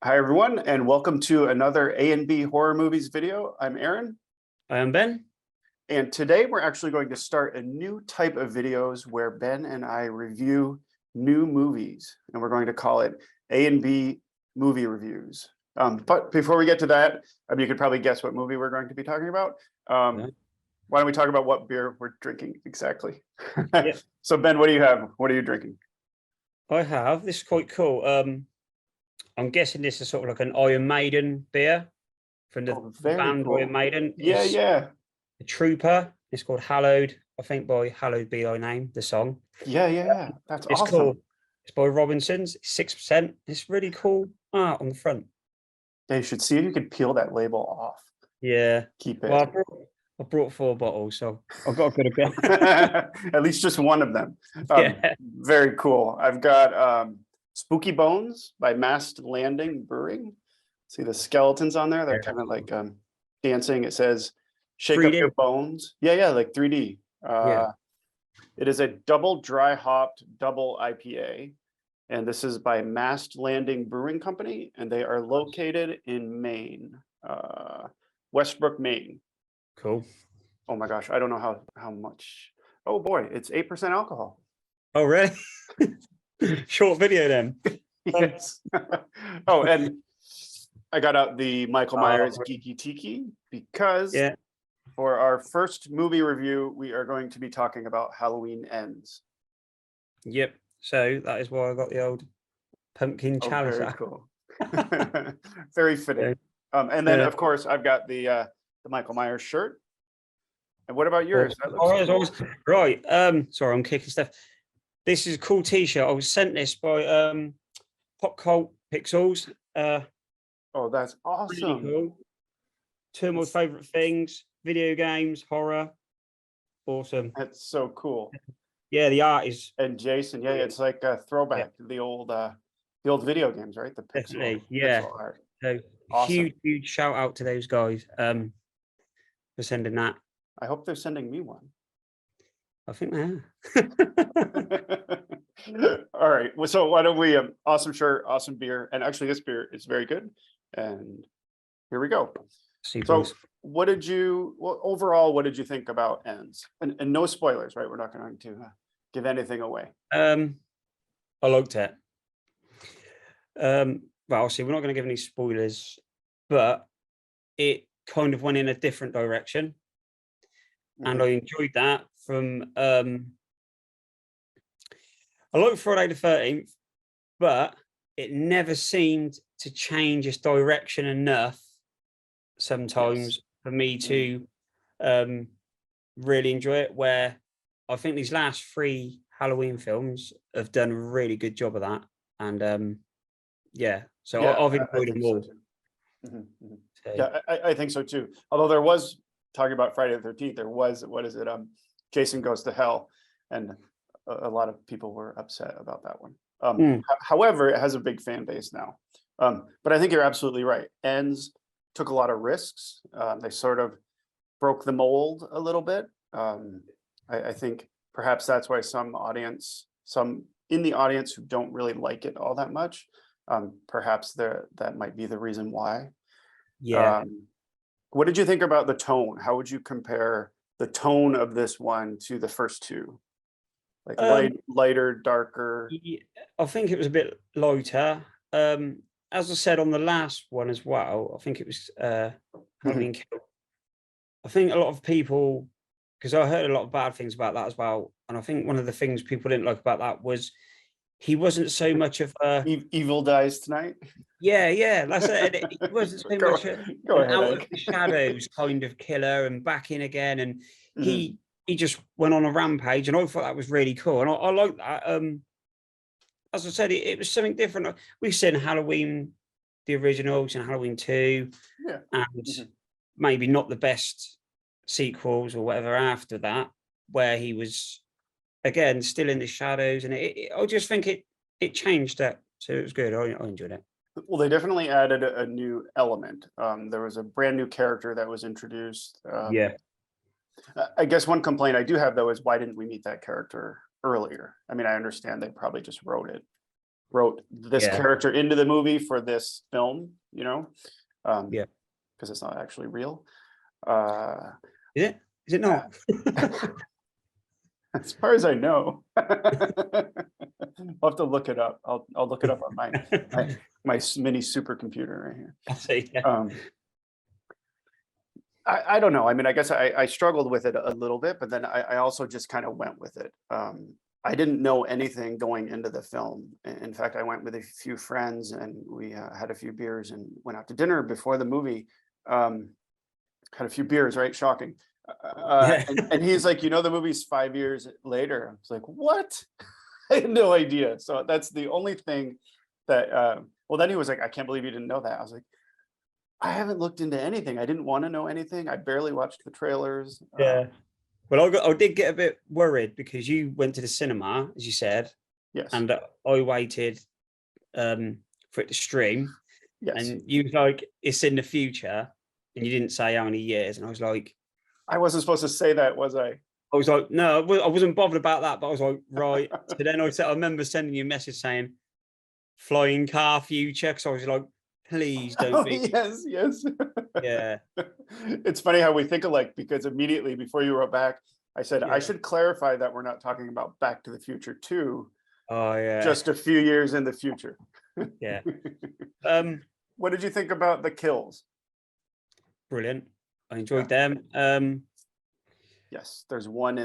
Hi, everyone, and welcome to another A&B Horror Movies video. I'm Aaron, I am Ben. and today we're actually going to start a new type of videos where Ben and I review new movies, and we're going to call it A&B Movie Reviews. But before we get to that, you could probably guess what movie we're going to be talking about. Yeah. Why don't we talk about what beer we're drinking exactly? Yeah. So, Ben, what do you have? What are you drinking? I have. This is quite cool. I'm guessing this is sort of like an Iron Maiden beer from the Oh, very band cool. Iron Maiden. Yeah, It's yeah. a Trooper. It's called Hallowed, I think, by Hallowed Be Thy Name, the song. Yeah. That's It's awesome. cool. It's by Robinsons. It's 6%. It's really cool art on the front. Yeah, you should see if you could peel that label off. Yeah. Keep Well, it. I brought 4 bottles, so I've got a bit of beer. At least just one of them. Yeah. Very cool. I've got Spooky Bones by Mast Landing Brewing. See the skeletons on there? They're kind of like dancing. It says, shake up 3D. your bones. Yeah, like 3D. Yeah. It is a double dry hopped double IPA. And this is by Mast Landing Brewing Company. And they are located in Maine, Westbrook, Maine. Cool. Oh my gosh, I don't know how much. Oh boy, it's 8% alcohol. Oh, really? Short video then. Yes. Oh, and I got out the Michael Myers Geeky Tiki because Yeah. for our first movie review, we are going to be talking about Halloween Ends. Yep. So that is why I got the old pumpkin Oh, chalice. very cool. Very fitting. Yeah. And then, Yeah. of course, I've got the Michael Myers shirt. And what about yours? That looks cool. Right. Sorry, I'm kicking stuff. This is a cool T-shirt. I was sent this by Pop Cult Pixels. Oh, that's Really awesome. cool. 2 of my favorite things: video games, horror. Awesome. That's so cool. Yeah, the art is. And Jason, yeah, it's like a throwback to the old video games, right? The Definitely, pixel yeah. art. So Awesome. huge shout out to those guys for sending that. I hope they're sending me one. I think they are. All right. Well, so why don't we awesome shirt, awesome beer, and actually this beer is very good. And here we go. So overall, what did you think about Ends? And no spoilers, right? We're not going to give anything away. I liked it. Well, obviously, we're not going to give any spoilers, but it kind of went in a different direction, and I enjoyed that. I like Friday the 13th, but it never seemed to change its direction enough sometimes for me to really enjoy it. Where I think these last 3 Halloween films have done a really good job of that, and I've enjoyed them all. So. Yeah, I think so too. Although there was, talking about Friday the 13th, there was, what is it? Jason Goes to Hell, and a lot of people were upset about that one. However, it has a big fan base now. But I think you're absolutely right. Ends took a lot of risks. They sort of broke the mold a little bit. I think perhaps that's why some in the audience who don't really like it all that much, perhaps that might be the reason why. Yeah. What did you think about the tone? How would you compare the tone of this one to the first 2? Like lighter, darker? I think it was a bit lighter. As I said on the last one as well, I think it was Halloween Kill. I think a lot of people, because I heard a lot of bad things about that as well, and I think one of the things people didn't like about that was he wasn't so much of a Evil Dies Tonight. Yeah, that's it. He wasn't so much an out of the shadows kind of killer and back in again, and he just went on a rampage, and I thought that was really cool, and I like that. As I said, it was something different. We've seen Halloween, the originals, and Halloween 2, and maybe not the best sequels or whatever after that, where he was again still in the shadows, and I just think it changed that, so it was good. I enjoyed it. Well, they definitely added a new element. There was a brand new character that was introduced. I guess one complaint I do have, though, is why didn't we meet that character earlier? I mean, I understand they probably just wrote it wrote this character into the movie for this film, you know? Yeah. Because it's not actually real. Is it? Is it not? As far as I know. I'll have to look it up. I'll look it up on my mini supercomputer right here. I see, yeah. I don't know. I mean, I guess I struggled with it a little bit, but then I also just kind of went with it. I didn't know anything going into the film. In fact, I went with a few friends and we had a few beers and went out to dinner before the movie. Had a few beers, right? Shocking. And he's like, you know, the movie's 5 years later. I was like, what? I had no idea. So that's the only thing that, well, then he was like, I can't believe you didn't know that. I was like, I haven't looked into anything. I didn't want to know anything. I barely watched the trailers. Yeah. Well, I did get a bit worried because you went to the cinema, as you said. Yes. And I waited for it to stream. Yes. And you was like, it's in the future. And you didn't say how many years. And I was like, I wasn't supposed to say that, was I? I was like, no, I wasn't bothered about that. But I was like, right. So then I remember sending you a message saying, flying car future. Because I was like, please don't be. Yes. Yeah. It's funny how we think alike, because immediately before you wrote back, I said, I should clarify that we're not talking about Back to the Future 2. Oh, yeah. Just a few years in the future. Yeah. What did you think about the kills? Brilliant. I enjoyed them. Yes, there's one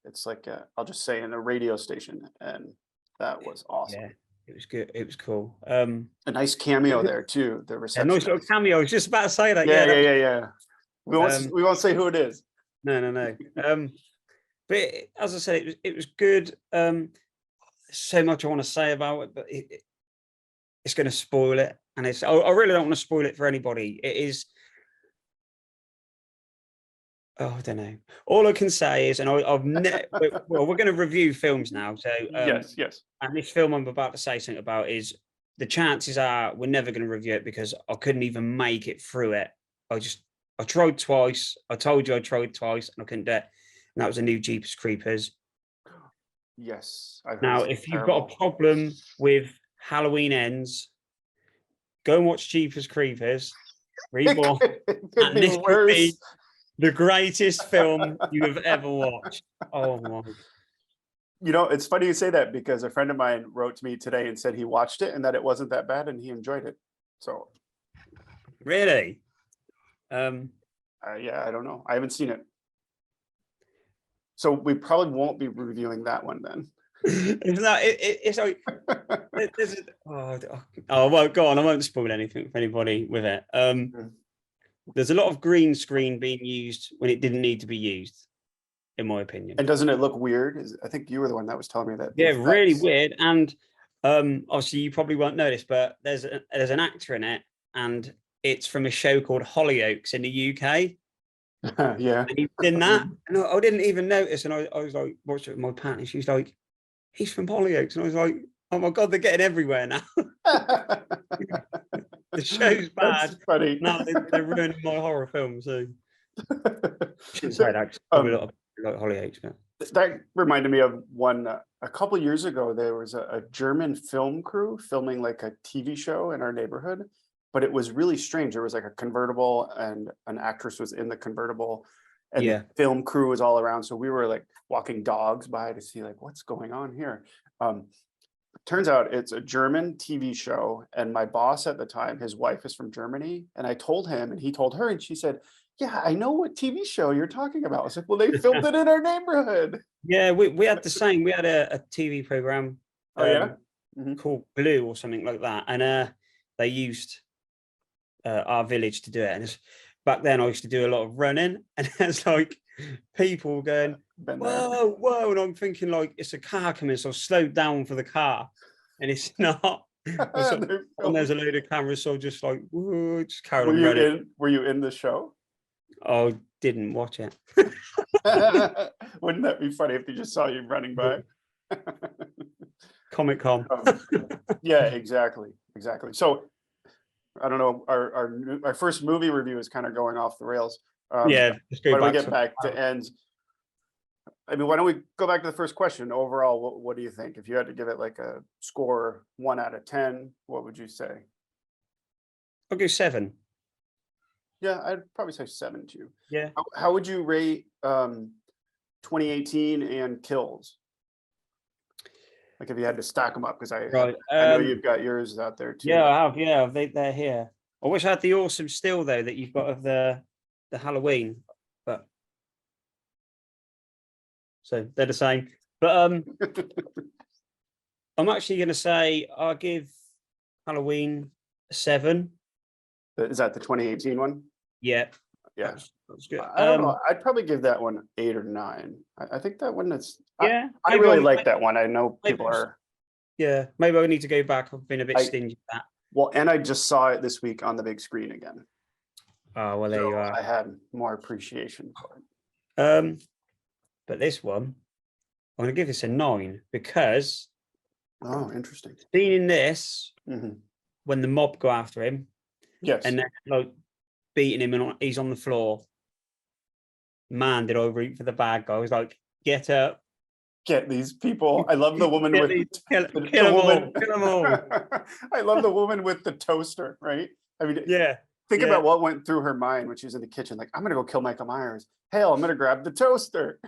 it's like, I'll just say in a radio station, and that was awesome. Yeah. It was good. It was cool. A nice cameo there too. The reception. Nice little cameo. I was just about to say that. Yeah. We won't say who it is. No. But as I said, it was good. So much I want to say about it, but it's going to spoil it, and I really don't want to spoil it for anybody. It is. Oh, I don't know. All I can say is, and I've never. Well, we're going to review films now, so yes. And this film I'm about to say something about is the chances are we're never going to review it because I couldn't even make it through it. I tried twice. I told you I tried twice and I couldn't do it. And that was a new Jeepers Creepers. Yes. Now, if you've got a problem with Halloween Ends, go and watch Jeepers Creepers. Reborn. And this could be the greatest film you have ever watched. Oh my. You know, it's funny you say that, because a friend of mine wrote to me today and said he watched it and that it wasn't that bad and he enjoyed it. So. Really? Yeah, I don't know. I haven't seen it. So we probably won't be reviewing that one then. It's like, oh, well, go on. I won't spoil anything for anybody with it. There's a lot of green screen being used when it didn't need to be used, in my opinion. And doesn't it look weird? I think you were the one that was telling me that. Yeah, really weird. And obviously you probably won't know this, but there's an actor in it, and it's from a show called Hollyoaks in the UK. Yeah. And he's in that. And I didn't even notice. And I was like, watched it with my partner. She's like, he's from Hollyoaks. And I was like, oh my God, they're getting everywhere now. The show's bad. That's funny. No, they're ruining my horror film. So shouldn't say that. Like Hollyoaks, but that reminded me of one a couple of years ago. There was a German film crew filming like a TV show in our neighborhood, but it was really strange. There was like a convertible and an actress was in the convertible, and the film crew was all around. So we were like walking dogs by to see like what's going on here. Turns out it's a German TV show, and my boss at the time, his wife is from Germany, and I told him and he told her, and she said, yeah, I know what TV show you're talking about. I was like, well, they filmed it in our neighborhood. Yeah, we had the same. We had a TV program called Blue or something like that. And they used our village to do it. And back then I used to do a lot of running, and it's like people going, whoa. And I'm thinking like, it's a car coming, so I slowed down for the car. And it's not. And there's a load of cameras, so just like, whoa, just carried on running. Were you in the show? I didn't watch it. Wouldn't that be funny if they just saw you running by? Comic-Con. Yeah, exactly. So I don't know. Our first movie review is kind of going off the rails. Yeah, but we get back to Ends. I mean, why don't we go back to the first question? Overall, what do you think? If you had to give it like a score 1 out of 10, what would you say? I'll go 7. Yeah, I'd probably say 7 too. Yeah. How would you rate 2018 and Kills? Like if you had to stack them up, because I know you've got yours out there too. Yeah, I have. Yeah, they're here. I wish I had the awesome still though that you've got of the Halloween, but so they're the same. But I'm actually going to say I'll give Halloween a 7. Is that the 2018 one? Yeah. Yeah, that's good. I don't know. I'd probably give that one 8 or 9. I think that one is. Yeah, I really like that one. I know people are. Yeah, maybe I need to go back. I've been a bit stingy with that. Well, and I just saw it this week on the big screen again. Oh well, there you are. I had more appreciation for it. But this one, I'm going to give this a 9 because. Oh, interesting. Seeing this, when the mob go after him, yes, and they're like beating him, and he's on the floor. Man, did I root for the bad guy? I was like, get up. Get these people. I love the woman with kill them all. I love the woman with the toaster, right? I mean, yeah. Think about what went through her mind when she was in the kitchen. Like, I'm gonna go kill Michael Myers. Hell, I'm gonna grab the toaster.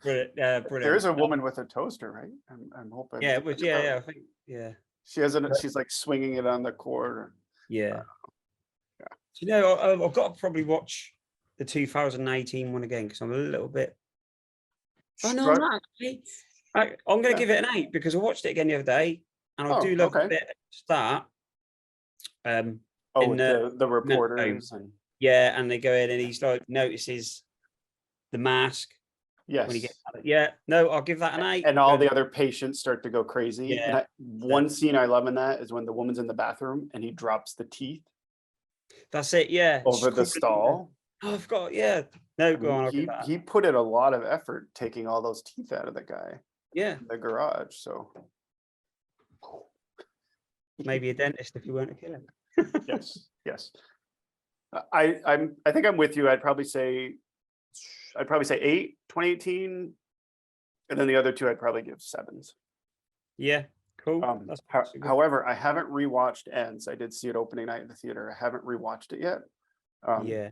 Brilliant. There is a woman with a toaster, right? I'm hoping. Yeah, it was. Yeah, I think. Yeah. She has it. She's like swinging it on the cord. Yeah. Yeah. So, you know, I've got to probably watch the 2018 one again because I'm a little bit. Oh no, actually, I'm going to give it an 8 because I watched it again the other day, and I do love a bit at the start. The reporters and and they go in and he's like notices the mask. Yes. When he gets out. Yeah. No, I'll give that an 8. And all the other patients start to go crazy. Yeah. And one scene I love in that is when the woman's in the bathroom and he drops the teeth. That's it. Yeah. Over the stall. Oh, I've got. Yeah. No, go on. He put in a lot of effort taking all those teeth out of the guy. Yeah. In the garage. So maybe a dentist if you weren't a killer. Yes. I think I'm with you. I'd probably say 8, 2018. And then the other 2 I'd probably give 7s. Yeah, cool. However, I haven't rewatched Ends. I did see it opening night in the theater. I haven't rewatched it yet. Yeah.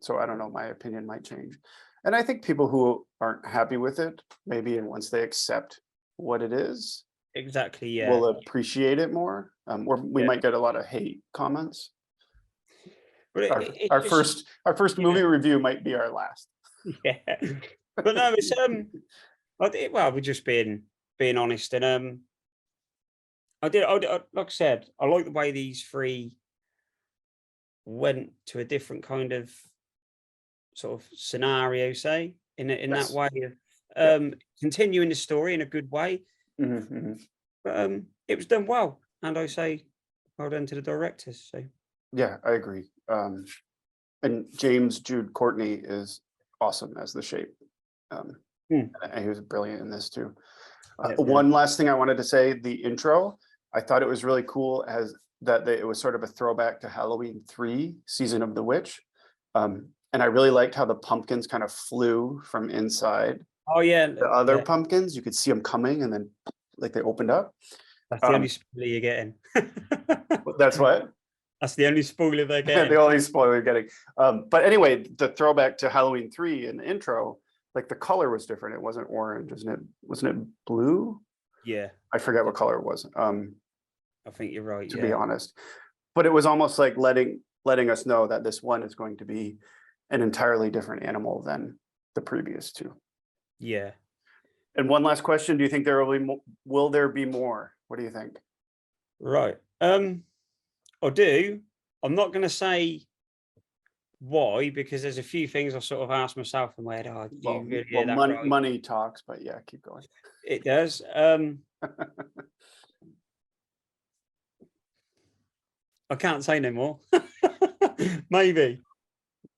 So I don't know, my opinion might change. And I think people who aren't happy with it, maybe once they accept what it is, exactly, yeah, will appreciate it more. Or we might get a lot of hate comments. But our first movie review might be our last. Yeah, but no, it's we're just being honest, and I like I said, I like the way these 3 went to a different kind of sort of scenario, say in that way of continuing the story in a good way. But it was done well, and I say well done to the directors. So yeah, I agree. And James Jude Courtney is awesome as the Shape. And he was brilliant in this too. One last thing I wanted to say: the intro. I thought it was really cool as that it was sort of a throwback to Halloween 3, Season of the Witch. And I really liked how the pumpkins kind of flew from inside. Oh yeah, the other pumpkins, you could see them coming, and then like they opened up. That's the only spoiler you're getting. That's what? That's the only spoiler they're getting. The only spoiler you're getting. But anyway, the throwback to Halloween 3 in the intro, like the color was different. It wasn't orange, wasn't it blue? Yeah. I forget what color it was. I think you're right. To be honest. But it was almost like letting us know that this one is going to be an entirely different animal than the previous 2. Yeah. And one last question: do you think will there be more? What do you think? Right. I do. I'm not going to say why, because there's a few things I sort of asked myself in my head. Oh, money talks, but yeah, keep going. It does. I can't say no more. Maybe.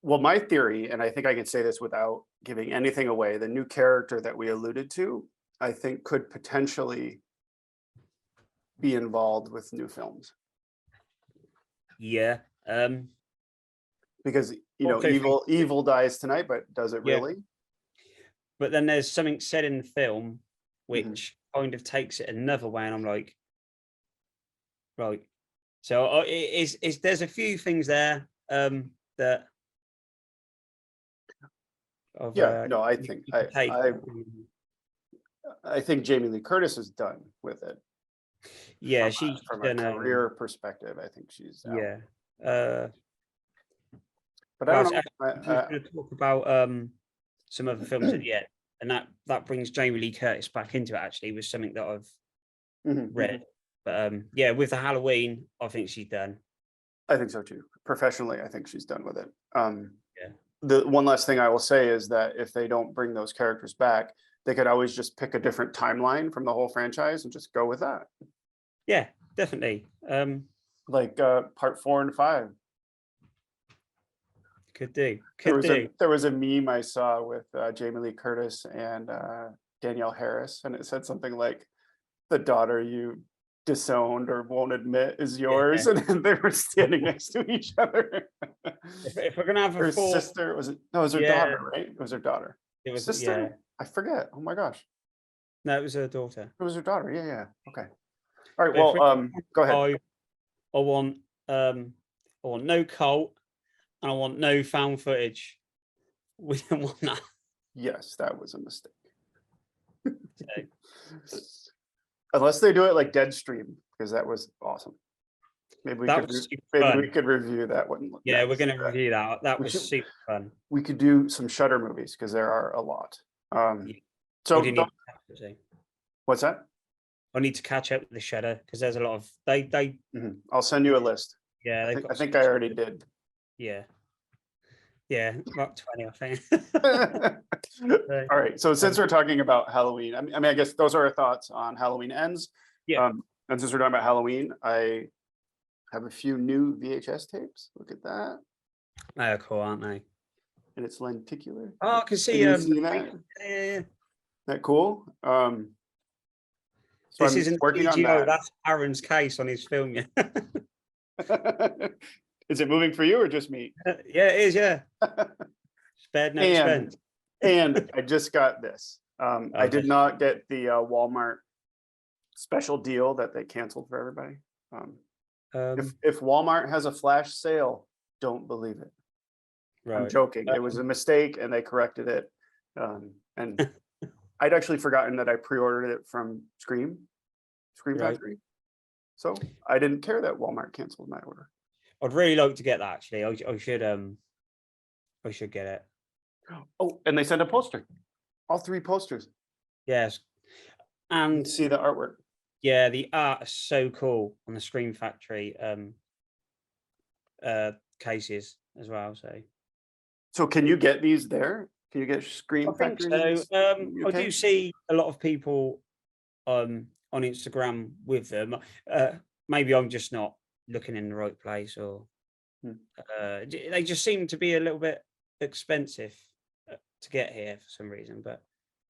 Well, my theory, and I think I can say this without giving anything away, the new character that we alluded to, I think could potentially be involved with new films. Yeah. Because evil dies tonight, but does it really? but then there's something said in the film which kind of takes it another way, and I'm like, right. So there's a few things there that. No, I think Jamie Lee Curtis is done with it. Yeah, she's from a career perspective. I think she's out. Yeah. But I don't know. I'm going to talk about some other films at the end, and that brings Jamie Lee Curtis back into it. Actually, was something that I've read. But yeah, with the Halloween, I think she's done. I think so too. Professionally, I think she's done with it. The one last thing I will say is that if they don't bring those characters back, they could always just pick a different timeline from the whole franchise and just go with that. Yeah, definitely. Like part 4 and 5. Could do. There was a meme I saw with Jamie Lee Curtis and Danielle Harris, and it said something like, "The daughter you disowned or won't admit is yours," and they were standing next to each other. If we're gonna have her sister, was it? No, it was her daughter, right? It was her daughter. It was sister. Yeah. I forget. Oh my gosh. No, it was her daughter. It was her daughter. Yeah. Okay. All right. Well, go ahead. I want no cult, and I want no found footage. We don't want that. Yes, that was a mistake. Unless they do it like Deadstream, because that was awesome. Maybe we could review that one. Yeah, we're going to review that. That was super fun. We could do some Shudder movies because there are a lot. So what's that? I need to catch up with the Shudder because there's a lot of they. I'll send you a list. Yeah, I think I already did. Yeah, about 20, I think. All right. So since we're talking about Halloween, I mean, I guess those are our thoughts on Halloween Ends. Yeah. And since we're talking about Halloween, I have a few new VHS tapes. Look at that. They're cool, aren't they? And it's lenticular. Oh, I can see. That? Yeah. That cool. So this isn't working on that. That's Aaron's case on his film. Yeah. Is it moving for you or just me? Yeah, it is. Yeah. Spared no expense. And I just got this. I did not get the Walmart special deal that they canceled for everybody. If Walmart has a flash sale, don't believe it. Right. I'm joking. It was a mistake, and they corrected it. And I'd actually forgotten that I pre-ordered it from Scream Factory. So I didn't care that Walmart canceled my order. I'd really like to get that. Actually, I should get it. Oh, and they sent a poster. All 3 posters. Yes, and see the artwork. Yeah, the art is so cool on the Scream Factory cases as well. So can you get these there? Can you get Scream Factory? I think so. I do see a lot of people on Instagram with them. Maybe I'm just not looking in the right place, or they just seem to be a little bit expensive to get here for some reason. But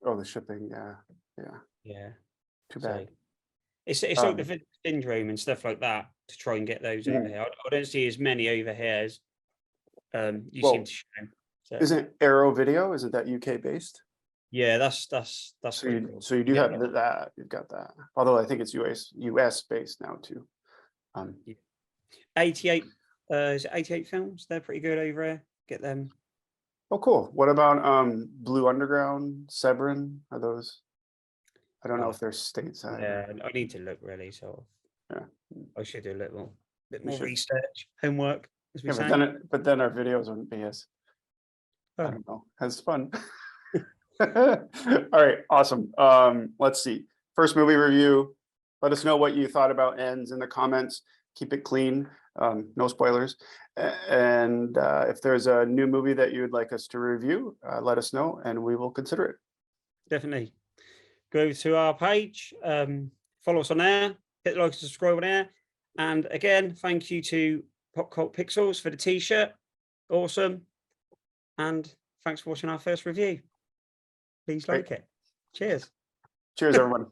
the shipping, yeah. Too bad. It's like the Village Syndrome and stuff like that to try and get those over here. I don't see as many over here as you seem to show. So. Isn't Arrow Video? Isn't that UK based? Yeah, that's so you do have that. You've got that. Although I think it's US based now too. 88 is it 88 films? They're pretty good over here. Get them. Oh, cool. What about Blue Underground, Severin? Are those? I don't know if they're stateside. Yeah, I need to look really. So yeah, I should do a bit more research, homework. As we say. But then our videos wouldn't be as I don't know, as fun. All right, awesome. Let's see. First movie review. Let us know what you thought about Ends in the comments. Keep it clean. No spoilers. And if there's a new movie that you would like us to review, let us know and we will consider it. Definitely. Go to our page, follow us on there, hit like and subscribe on there. And again, thank you to Pop Cult Pixels for the t-shirt. Awesome. And thanks for watching our first review. Please like it. Cheers. Cheers, everyone.